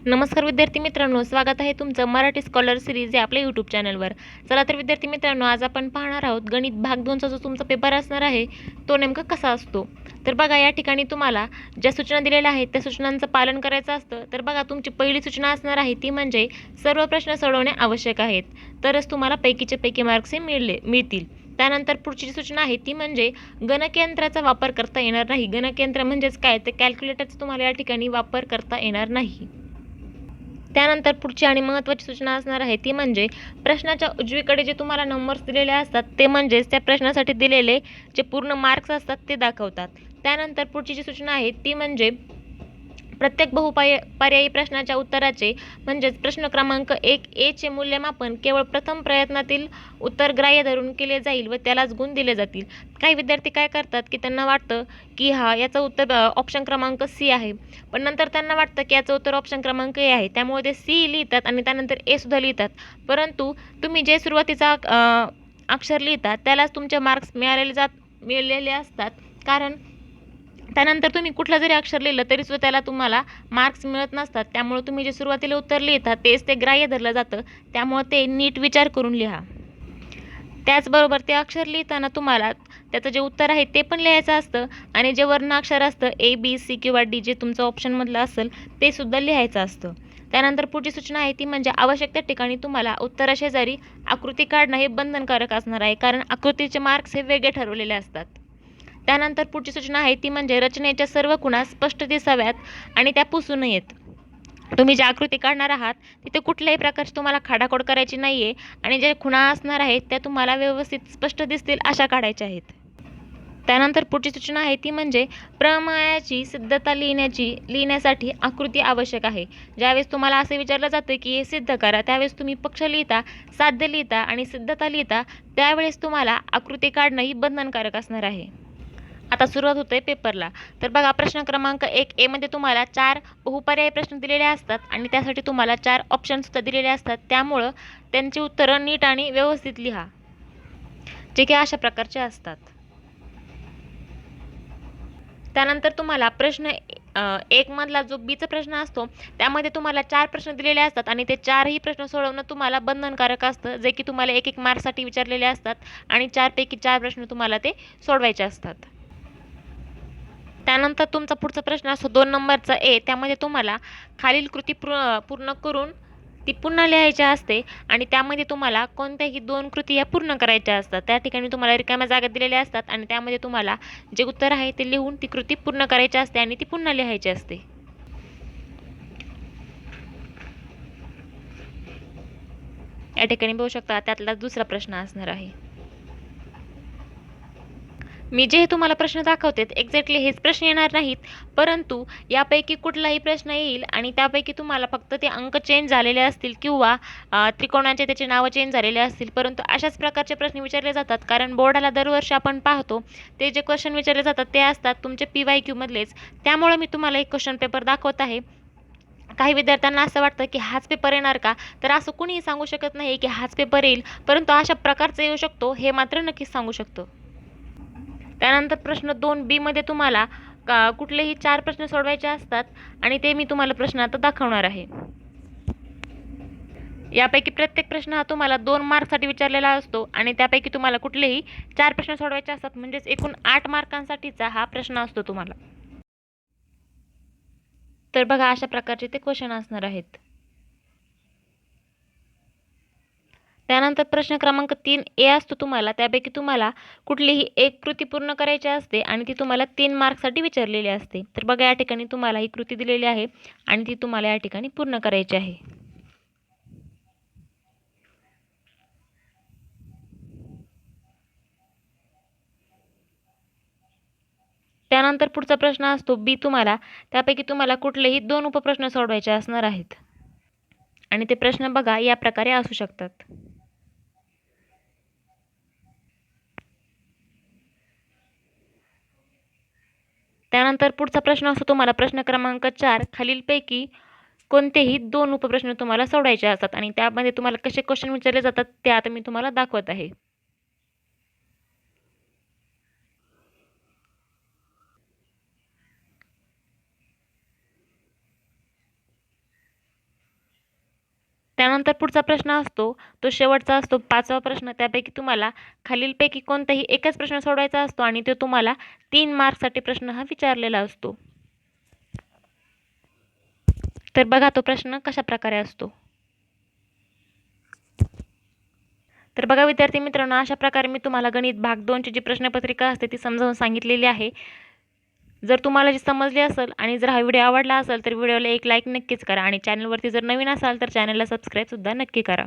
नमस्कार विद्यार्थी मित्रांनो, स्वागत आहे तुमचं मराठी स्कॉलर सिरीज या आपल्या यूट्यूब चॅनलवर. चला तर विद्यार्थी मित्रांनो, आज आपण पाहणार आहोत गणित भाग 2चा जो तुमचा पेपर असणार आहे तो नेमका कसा असतो. तर बघा, या ठिकाणी तुम्हाला ज्या सूचना दिलेल्या आहेत त्या सूचनांचं पालन करायचं असतं. तर बघा, तुमची पहिली सूचना असणार आहे ती म्हणजे सर्व प्रश्न सोडवणे आवश्यक आहेत, तरच तुम्हाला पैकीचे पैकी मार्क्स हे मिळतील. त्यानंतर पुढची सूचना आहे ती म्हणजे गणकयंत्राचा वापर करता येणार नाही. गणकयंत्र म्हणजेच काय, तर कॅल्क्युलेटरचा तुम्हाला या ठिकाणी वापर करता येणार नाही. त्यानंतर पुढची आणि महत्त्वाची सूचना असणार आहे ती म्हणजे प्रश्नाच्या उजवीकडे जे तुम्हाला नंबर्स दिलेले असतात ते म्हणजेच त्या प्रश्नासाठी दिलेले जे पूर्ण मार्क्स असतात ते दाखवतात. त्यानंतर पुढची जी सूचना आहे ती म्हणजे प्रत्येक पर्यायी प्रश्नाच्या उत्तराचे म्हणजेच प्रश्न क्रमांक 1A मूल्यमापन केवळ प्रथम प्रयत्नातील उत्तर ग्राह्य धरून केले जाईल व त्यालाच गुण दिले जातील. काही विद्यार्थी काय करतात की त्यांना वाटतं की याचं उत्तर ऑप्शन क्रमांक सी आहे, पण नंतर त्यांना वाटतं की याचं उत्तर ऑप्शन क्रमांक ए आहे, त्यामुळे ते सी लिहितात आणि त्यानंतर ए सुद्धा लिहितात. परंतु तुम्ही जे सुरुवातीचा अक्षर लिहिता त्यालाच तुमचे मार्क्स मिळालेले असतात, कारण त्यानंतर तुम्ही कुठलं जरी अक्षर लिहिलं तरीसुद्धा त्याला तुम्हाला मार्क्स मिळत नसतात. त्यामुळे तुम्ही जे सुरुवातीला उत्तर लिहिता तेच ते ग्राह्य धरलं जातं, त्यामुळे ते नीट विचार करून लिहा. त्याचबरोबर ते अक्षर लिहिताना तुम्हाला त्याचं जे उत्तर आहे ते पण लिहायचं असतं आणि जे वर्ण अक्षर असतं A, B, C किंवा D जे तुमचं ऑप्शनमधलं असेल ते सुद्धा लिहायचं असतं. त्यानंतर पुढची सूचना आहे ती म्हणजे आवश्यक त्या ठिकाणी तुम्हाला उत्तराशेजारी आकृती काढणं हे बंधनकारक असणार आहे, कारण आकृतीचे मार्क्स हे वेगळे ठरवलेले असतात. त्यानंतर पुढची सूचना आहे ती म्हणजे रचनेच्या सर्व खुणा स्पष्ट दिसाव्यात आणि त्या पुसू नयेत. तुम्ही ज्या आकृती काढणार आहात तिथे कुठल्याही प्रकारची तुम्हाला खाडाखोड करायची नाही आहे आणि ज्या खुणा असणार आहेत त्या तुम्हाला व्यवस्थित स्पष्ट दिसतील अशा काढायच्या आहेत. त्यानंतर पुढची सूचना आहे ती म्हणजे प्रमेयाची सिद्धता लिहिण्यासाठी आकृती आवश्यक आहे. ज्यावेळेस तुम्हाला असे विचारलं जातं की हे सिद्ध करा, त्यावेळेस तुम्ही पक्ष लिहिता, साध्य लिहिता आणि सिद्धता लिहिता, त्यावेळेस तुम्हाला आकृती काढणं ही बंधनकारक असणार आहे. आता सुरुवात होते पेपरला. तर बघा, प्रश्न क्रमांक 1A मध्ये तुम्हाला 4 बहुपर्यायी प्रश्न दिलेले असतात आणि त्यासाठी तुम्हाला 4 ऑप्शनसुद्धा दिलेले असतात. त्यामुळं त्यांची उत्तरं नीट आणि व्यवस्थित लिहा, जे की अशा प्रकारचे असतात. त्यानंतर तुम्हाला प्रश्न 1 मधला जो बीचा प्रश्न असतो त्यामध्ये तुम्हाला 4 प्रश्न दिलेले असतात आणि ते 4ही प्रश्न सोडवणं तुम्हाला बंधनकारक असतं, जे की तुम्हाला 1-1 मार्क्ससाठी विचारलेले असतात आणि 4 पैकी 4 प्रश्न तुम्हाला ते सोडवायचे असतात. त्यानंतर तुमचा पुढचा प्रश्न असतो 2 नंबरचा ए, त्यामध्ये तुम्हाला खालील कृती पूर्ण करून ती पुन्हा लिहायची असते आणि त्यामध्ये तुम्हाला कोणत्याही 2 कृती या पूर्ण करायच्या असतात. त्या ठिकाणी तुम्हाला रिकाम्या जागा दिलेल्या असतात आणि त्यामध्ये तुम्हाला जे उत्तर आहे ते लिहून ती कृती पूर्ण करायची असते आणि ती पुन्हा लिहायची असते. या ठिकाणी बघू शकता त्यातला दुसरा प्रश्न असणार आहे. मी जे तुम्हाला प्रश्न दाखवते एक्झॅक्टली हेच प्रश्न येणार नाहीत, परंतु यापैकी कुठलाही प्रश्न येईल आणि त्यापैकी तुम्हाला फक्त ते अंक चेंज झालेले असतील किंवा त्रिकोणाचे त्याचे नावं चेंज झालेले असतील, परंतु अशाच प्रकारचे प्रश्न विचारले जातात, कारण बोर्डाला दरवर्षी आपण पाहतो ते जे क्वेश्चन विचारले जातात ते असतात तुमचे PYQ मधलेच. त्यामुळे मी तुम्हाला एक क्वेश्चन पेपर दाखवत आहे. काही विद्यार्थ्यांना असं वाटतं की हाच पेपर येणार का, तर असं कुणीही सांगू शकत नाही की हाच पेपर येईल, परंतु अशा प्रकारचा येऊ शकतो हे मात्र नक्कीच सांगू शकतो. त्यानंतर प्रश्न 2B मध्ये तुम्हाला कुठलेही 4 प्रश्न सोडवायचे असतात आणि ते मी तुम्हाला प्रश्न आता दाखवणार आहे. यापैकी प्रत्येक प्रश्न हा तुम्हाला 2 मार्कसाठी विचारलेला असतो आणि त्यापैकी तुम्हाला कुठलेही 4 प्रश्न सोडवायचे असतात, म्हणजेच एकूण 8 मार्कांसाठीचा हा प्रश्न असतो तुम्हाला. तर बघा, अशा प्रकारचे ते क्वेश्चन असणार आहेत. त्यानंतर प्रश्न क्रमांक 3A असतो तुम्हाला, त्यापैकी तुम्हाला कुठलीही एक कृती पूर्ण करायची असते आणि ती तुम्हाला 3 मार्क्ससाठी विचारलेली असते. तर बघा, या ठिकाणी तुम्हाला ही कृती दिलेली आहे आणि ती तुम्हाला या ठिकाणी पूर्ण करायची आहे. त्यानंतर पुढचा प्रश्न असतो B तुम्हाला, त्यापैकी तुम्हाला कुठलेही 2 उपप्रश्न सोडवायचे असणार आहेत आणि ते प्रश्न बघा या प्रकारे असू शकतात. त्यानंतर पुढचा प्रश्न असतो तुम्हाला प्रश्न क्रमांक 4, खालीलपैकी कोणतेही 2 उपप्रश्न तुम्हाला सोडवायचे असतात आणि त्यामध्ये तुम्हाला कसे क्वेश्चन विचारले जातात ते आता मी तुम्हाला दाखवत आहे. त्यानंतर पुढचा प्रश्न असतो तो शेवटचा असतो 5वा प्रश्न. त्यापैकी तुम्हाला खालीलपैकी कोणताही एकच प्रश्न सोडवायचा असतो आणि तो तुम्हाला 3 मार्क्ससाठी प्रश्न हा विचारलेला असतो. तर बघा तो प्रश्न कशा प्रकारे असतो. तर बघा विद्यार्थी मित्रांनो, अशा प्रकारे मी तुम्हाला गणित भाग 2ची जी प्रश्नपत्रिका असते ती समजावून सांगितलेली आहे. जर तुम्हाला जी समजली असेल आणि जर हा व्हिडिओ आवडला असेल तर व्हिडिओला एक लाईक नक्कीच करा आणि चॅनलवरती जर नवीन असाल तर चॅनलला सबस्क्राईबसुद्धा नक्की करा.